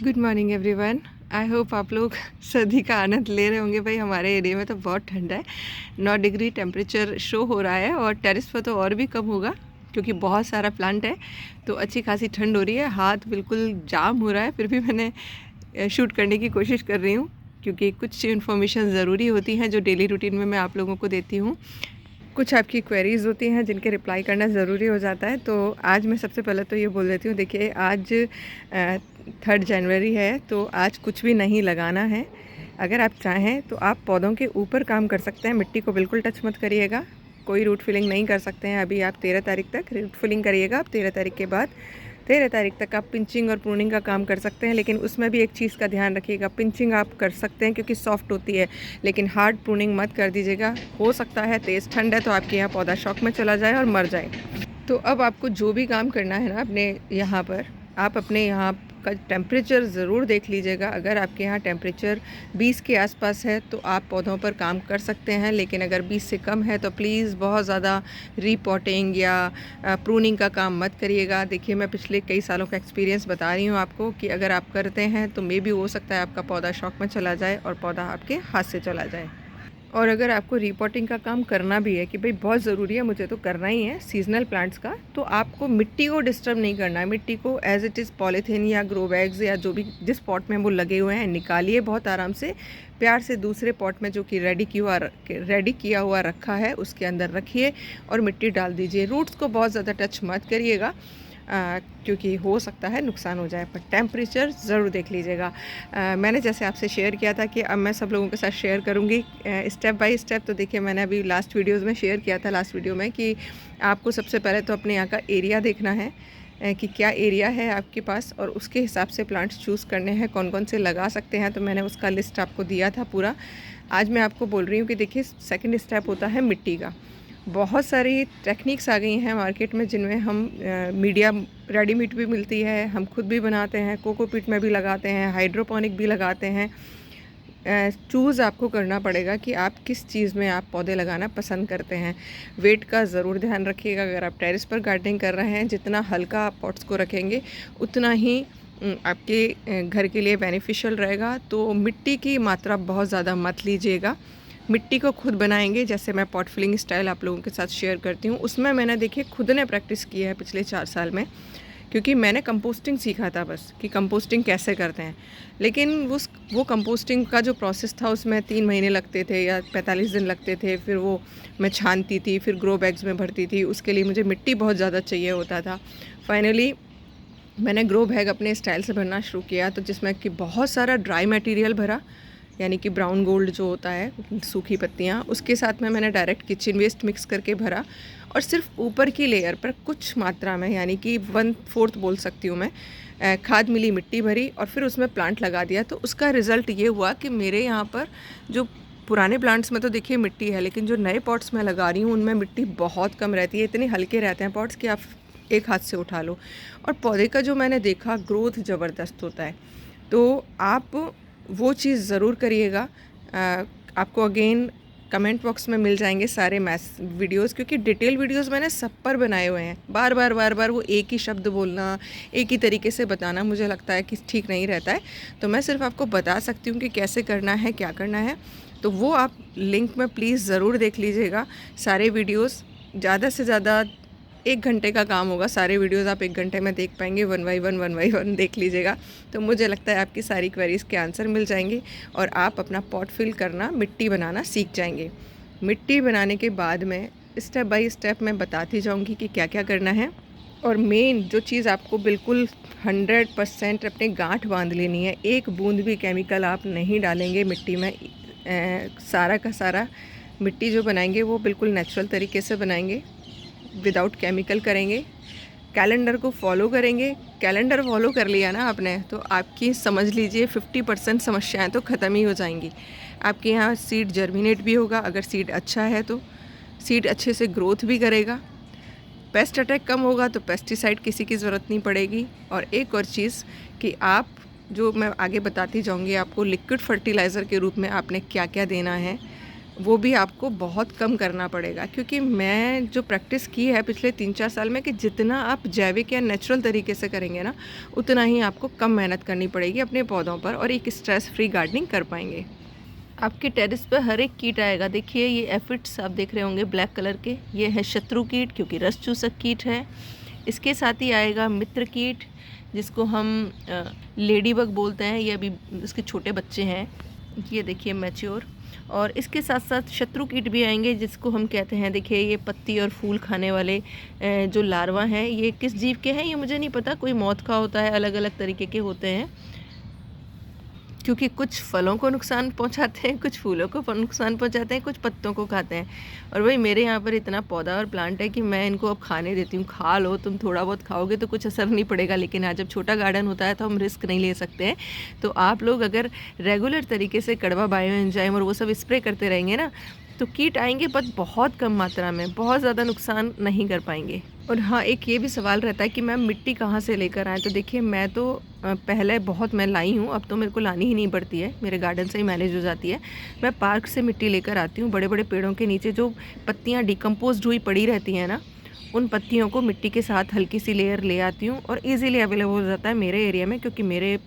Good morning everyone. I hope आप लोग सर्दी का आनंद ले रहे होंगे। भाई हमारे एरिया में तो बहुत ठंडा है, 9 डिग्री टेम्परेचर शो हो रहा है और टेरेस पर तो और भी कम होगा क्योंकि बहुत सारा प्लांट है। तो अच्छी खासी ठंड हो रही है, हाथ बिल्कुल जाम हो रहा है। फिर भी मैंने शूट करने की कोशिश कर रही हूँ क्योंकि कुछ इन्फॉर्मेशन ज़रूरी होती हैं जो डेली रूटीन में मैं आप लोगों को देती हूँ। कुछ आपकी क्वेरीज़ होती हैं जिनके रिप्लाई करना ज़रूरी हो जाता है। तो आज मैं सबसे पहले तो ये बोल देती हूँ, देखिए आज 3 जनवरी है तो आज कुछ भी नहीं लगाना है। अगर आप चाहें तो आप पौधों के ऊपर काम कर सकते हैं, मिट्टी को बिल्कुल टच मत करिएगा। कोई रूट फिलिंग नहीं कर सकते हैं अभी आप 13 तारीख तक। रूट फिलिंग करिएगा आप 13 तारीख के बाद। 13 तारीख तक आप पिंचिंग और प्रूनिंग का काम कर सकते हैं, लेकिन उसमें भी एक चीज़ का ध्यान रखिएगा। पिंचिंग आप कर सकते हैं क्योंकि सॉफ्ट होती है, लेकिन हार्ड प्रूनिंग मत कर दीजिएगा। हो सकता है तेज़ ठंड है तो आपके यहाँ पौधा शॉक में चला जाए और मर जाए। तो अब आपको जो भी काम करना है ना अपने यहाँ पर, आप अपने यहाँ का टेम्परेचर ज़रूर देख लीजिएगा। अगर आपके यहाँ टेम्परेचर 20 के आसपास है तो आप पौधों पर काम कर सकते हैं, लेकिन अगर 20 से कम है तो प्लीज़ बहुत ज़्यादा रीपॉटिंग या प्रूनिंग का काम मत करिएगा। देखिए मैं पिछले कई सालों का एक्सपीरियंस बता रही हूँ आपको कि अगर आप करते हैं तो मे भी हो सकता है आपका पौधा शॉक में चला जाए और पौधा आपके हाथ से चला जाए। और अगर आपको रिपोर्टिंग का काम करना भी है कि भाई बहुत ज़रूरी है, मुझे तो करना ही है सीजनल प्लांट्स का, तो आपको मिट्टी को डिस्टर्ब नहीं करना है। मिट्टी को एज इट इज़ पॉलीथीन या ग्रो बैग्स या जो भी जिस पॉट में वो लगे हुए हैं निकालिए बहुत आराम से, प्यार से दूसरे पॉट में जो कि रेडी किया हुआ रखा है उसके अंदर रखिए और मिट्टी डाल दीजिए। रूट्स को बहुत ज़्यादा टच मत करिएगा क्योंकि हो सकता है नुकसान हो जाए। पर टेम्परेचर ज़रूर देख लीजिएगा। मैंने जैसे आपसे शेयर किया था कि अब मैं सब लोगों के साथ शेयर करूँगी स्टेप बाय स्टेप। तो देखिए मैंने अभी लास्ट वीडियोज़ में शेयर किया था, लास्ट वीडियो में, कि आपको सबसे पहले तो अपने यहाँ का एरिया देखना है कि क्या एरिया है आपके पास और उसके हिसाब से प्लांट्स चूज़ करने हैं, कौन कौन से लगा सकते हैं। तो मैंने उसका लिस्ट आपको दिया था पूरा। आज मैं आपको बोल रही हूँ कि देखिए सेकंड स्टेप होता है मिट्टी का। बहुत सारी टेक्निक्स आ गई हैं मार्केट में जिनमें हम मीडिया रेडीमेड भी मिलती है, हम खुद भी बनाते हैं, कोकोपीट में भी लगाते हैं, हाइड्रोपोनिक भी लगाते हैं। चूज़ आपको करना पड़ेगा कि आप किस चीज़ में आप पौधे लगाना पसंद करते हैं। वेट का ज़रूर ध्यान रखिएगा। अगर आप टेरेस पर गार्डनिंग कर रहे हैं, जितना हल्का आप पॉट्स को रखेंगे उतना ही आपके घर के लिए बेनिफिशियल रहेगा। तो मिट्टी की मात्रा बहुत ज़्यादा मत लीजिएगा। मिट्टी को खुद बनाएंगे, जैसे मैं पॉट फिलिंग स्टाइल आप लोगों के साथ शेयर करती हूँ, उसमें मैंने देखिए खुद ने प्रैक्टिस की है पिछले 4 साल में, क्योंकि मैंने कंपोस्टिंग सीखा था बस कि कंपोस्टिंग कैसे करते हैं। लेकिन वो कंपोस्टिंग का जो प्रोसेस था उसमें 3 महीने लगते थे या 45 दिन लगते थे। फिर वो मैं छानती थी, फिर ग्रो बैग्स में भरती थी, उसके लिए मुझे मिट्टी बहुत ज़्यादा चाहिए होता था। फाइनली मैंने ग्रो बैग अपने स्टाइल से भरना शुरू किया, तो जिसमें कि बहुत सारा ड्राई मटेरियल भरा, यानी कि ब्राउन गोल्ड जो होता है, सूखी पत्तियाँ, उसके साथ में मैंने डायरेक्ट किचन वेस्ट मिक्स करके भरा और सिर्फ ऊपर की लेयर पर कुछ मात्रा में, यानी कि 1/4 बोल सकती हूँ मैं, खाद मिली मिट्टी भरी और फिर उसमें प्लांट लगा दिया। तो उसका रिज़ल्ट ये हुआ कि मेरे यहाँ पर जो पुराने प्लांट्स में तो देखिए मिट्टी है, लेकिन जो नए पॉट्स मैं लगा रही हूँ उनमें मिट्टी बहुत कम रहती है। इतने हल्के रहते हैं पॉट्स कि आप एक हाथ से उठा लो। और पौधे का जो मैंने देखा ग्रोथ ज़बरदस्त होता है। तो आप वो चीज़ ज़रूर करिएगा। आपको अगेन कमेंट बॉक्स में मिल जाएंगे सारे वीडियोस, क्योंकि डिटेल वीडियोस मैंने सब पर बनाए हुए हैं। बार बार वो एक ही शब्द बोलना, एक ही तरीके से बताना मुझे लगता है कि ठीक नहीं रहता है। तो मैं सिर्फ आपको बता सकती हूँ कि कैसे करना है, क्या करना है। तो वो आप लिंक में प्लीज़ ज़रूर देख लीजिएगा सारे वीडियोज़। ज़्यादा से ज़्यादा 1 घंटे का काम होगा, सारे वीडियोस आप 1 घंटे में देख पाएंगे। वन बाई वन देख लीजिएगा। तो मुझे लगता है आपकी सारी क्वेरीज़ के आंसर मिल जाएंगे और आप अपना पॉट फिल करना, मिट्टी बनाना सीख जाएंगे। मिट्टी बनाने के बाद में स्टेप बाय स्टेप मैं बताती जाऊंगी कि क्या क्या करना है। और मेन जो चीज़ आपको बिल्कुल 100% अपने गांठ बांध लेनी है, एक बूंद भी केमिकल आप नहीं डालेंगे मिट्टी में। सारा का सारा मिट्टी जो बनाएंगे वो बिल्कुल नेचुरल तरीके से बनाएंगे, विदाउट केमिकल करेंगे। कैलेंडर को फॉलो करेंगे। कैलेंडर फॉलो कर लिया ना आपने तो आपकी समझ लीजिए 50% समस्याएं तो ख़त्म ही हो जाएंगी। आपके यहाँ सीड जर्मिनेट भी होगा, अगर सीड अच्छा है तो सीड अच्छे से ग्रोथ भी करेगा। पेस्ट अटैक कम होगा तो पेस्टिसाइड किसी की ज़रूरत नहीं पड़ेगी। और एक और चीज़ कि आप, जो मैं आगे बताती जाऊँगी आपको, लिक्विड फर्टिलाइज़र के रूप में आपने क्या क्या देना है वो भी आपको बहुत कम करना पड़ेगा, क्योंकि मैं जो प्रैक्टिस की है पिछले 3-4 साल में कि जितना आप जैविक या नेचुरल तरीके से करेंगे ना, उतना ही आपको कम मेहनत करनी पड़ेगी अपने पौधों पर और एक स्ट्रेस फ्री गार्डनिंग कर पाएंगे। आपके टेरेस पर हर एक कीट आएगा। देखिए ये एफिड्स आप देख रहे होंगे ब्लैक कलर के, ये है शत्रु कीट क्योंकि रस चूसक कीट है। इसके साथ ही आएगा मित्र कीट जिसको हम लेडी बग बोलते हैं, ये अभी इसके छोटे बच्चे हैं, ये देखिए मैच्योर। और इसके साथ साथ शत्रु कीट भी आएंगे जिसको हम कहते हैं, देखिए ये पत्ती और फूल खाने वाले जो लार्वा हैं, ये किस जीव के हैं ये मुझे नहीं पता, कोई मौत का होता है, अलग अलग तरीके के होते हैं, क्योंकि कुछ फलों को नुकसान पहुंचाते हैं, कुछ फूलों को नुकसान पहुंचाते हैं, कुछ पत्तों को खाते हैं। और वही मेरे यहाँ पर इतना पौधा और प्लांट है कि मैं इनको अब खाने देती हूँ, खा लो, तुम थोड़ा बहुत खाओगे तो कुछ असर नहीं पड़ेगा। लेकिन आज जब छोटा गार्डन होता है तो हम रिस्क नहीं ले सकते हैं। तो आप लोग अगर रेगुलर तरीके से कड़वा बायो एंजाइम और वो सब स्प्रे करते रहेंगे ना, तो कीट आएंगे बट बहुत कम मात्रा में, बहुत ज़्यादा नुकसान नहीं कर पाएंगे। और हाँ, एक ये भी सवाल रहता है कि मैम मिट्टी कहाँ से लेकर आएँ। तो देखिए मैं तो पहले बहुत मैं लाई हूँ, अब तो मेरे को लानी ही नहीं पड़ती है, मेरे गार्डन से ही मैनेज हो जाती है। मैं पार्क से मिट्टी लेकर आती हूँ, बड़े बड़े पेड़ों के नीचे जो पत्तियाँ डिकम्पोज हुई पड़ी रहती हैं ना, उन पत्तियों को मिट्टी के साथ हल्की सी लेयर ले आती हूँ और इजीली अवेलेबल हो जाता है मेरे एरिया में, क्योंकि मेरे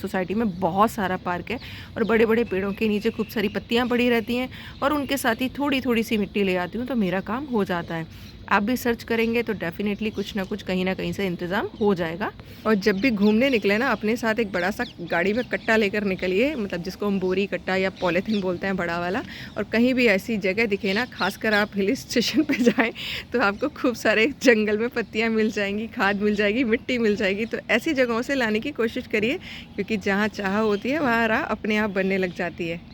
सोसाइटी में बहुत सारा पार्क है और बड़े बड़े पेड़ों के नीचे खूब सारी पत्तियाँ पड़ी रहती हैं और उनके साथ ही थोड़ी थोड़ी सी मिट्टी ले आती हूँ, तो मेरा काम हो जाता है। आप भी सर्च करेंगे तो डेफिनेटली कुछ ना कुछ कहीं ना कहीं से इंतज़ाम हो जाएगा। और जब भी घूमने निकले ना, अपने साथ एक बड़ा सा गाड़ी में कट्टा लेकर निकलिए, मतलब जिसको हम बोरी कट्टा या पॉलीथीन बोलते हैं, बड़ा वाला। और कहीं भी ऐसी जगह दिखे ना, खासकर आप हिल स्टेशन पे जाएं तो आपको खूब सारे जंगल में पत्तियाँ मिल जाएंगी, खाद मिल जाएगी, मिट्टी मिल जाएगी। तो ऐसी जगहों से लाने की कोशिश करिए, क्योंकि जहाँ चाह होती है वहाँ राह अपने आप बनने लग जाती है।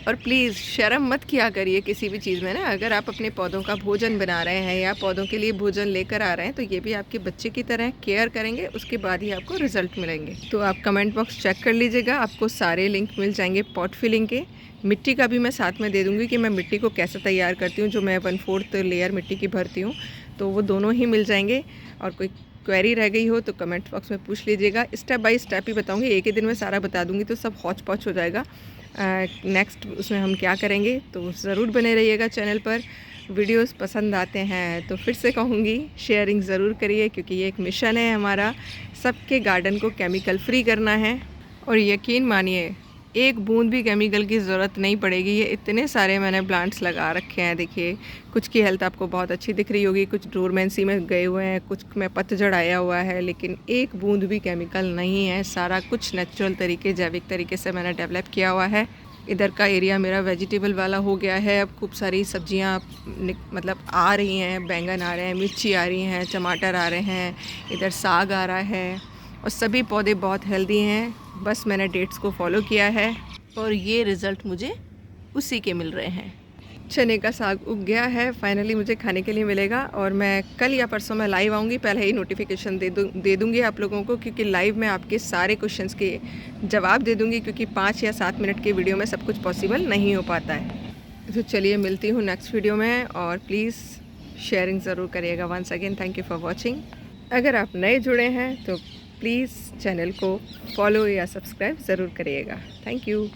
और प्लीज़ शर्म मत किया करिए किसी भी चीज़ में ना। अगर आप अपने पौधों का भोजन बना रहे हैं या पौधों के लिए भोजन लेकर आ रहे हैं, तो ये भी आपके बच्चे की तरह केयर करेंगे, उसके बाद ही आपको रिजल्ट मिलेंगे। तो आप कमेंट बॉक्स चेक कर लीजिएगा, आपको सारे लिंक मिल जाएंगे पॉट फिलिंग के। मिट्टी का भी मैं साथ में दे दूँगी कि मैं मिट्टी को कैसे तैयार करती हूँ, जो मैं 1/4 लेयर मिट्टी की भरती हूँ, तो वो दोनों ही मिल जाएंगे। और कोई क्वेरी रह गई हो तो कमेंट बॉक्स में पूछ लीजिएगा, स्टेप बाय स्टेप ही बताऊँगी, एक ही दिन में सारा बता दूँगी तो सब हौच पौच हो जाएगा। नेक्स्ट उसमें हम क्या करेंगे, तो ज़रूर बने रहिएगा चैनल पर। वीडियोस पसंद आते हैं तो फिर से कहूँगी शेयरिंग ज़रूर करिए, क्योंकि ये एक मिशन है हमारा, सबके गार्डन को केमिकल फ्री करना है। और यकीन मानिए एक बूंद भी केमिकल की ज़रूरत नहीं पड़ेगी। ये इतने सारे मैंने प्लांट्स लगा रखे हैं, देखिए कुछ की हेल्थ आपको बहुत अच्छी दिख रही होगी, कुछ डोरमेंसी में गए हुए हैं, कुछ में पतझड़ आया हुआ है, लेकिन एक बूंद भी केमिकल नहीं है। सारा कुछ नेचुरल तरीके, जैविक तरीके से मैंने डेवलप किया हुआ है। इधर का एरिया मेरा वेजिटेबल वाला हो गया है, अब खूब सारी सब्जियां मतलब आ रही हैं, बैंगन आ रहे हैं, मिर्ची आ रही हैं, टमाटर आ रहे हैं, इधर साग आ रहा है और सभी पौधे बहुत हेल्दी हैं। बस मैंने डेट्स को फॉलो किया है और ये रिज़ल्ट मुझे उसी के मिल रहे हैं। चने का साग उग गया है, फाइनली मुझे खाने के लिए मिलेगा। और मैं कल या परसों में लाइव आऊँगी, पहले ही नोटिफिकेशन दे दूँगी आप लोगों को, क्योंकि लाइव में आपके सारे क्वेश्चंस के जवाब दे दूँगी, क्योंकि 5 या 7 मिनट के वीडियो में सब कुछ पॉसिबल नहीं हो पाता है। तो चलिए मिलती हूँ नेक्स्ट वीडियो में, और प्लीज़ शेयरिंग ज़रूर करिएगा। Once again thank you for watching. अगर आप नए जुड़े हैं तो प्लीज़ चैनल को फॉलो या सब्सक्राइब ज़रूर करिएगा। Thank you.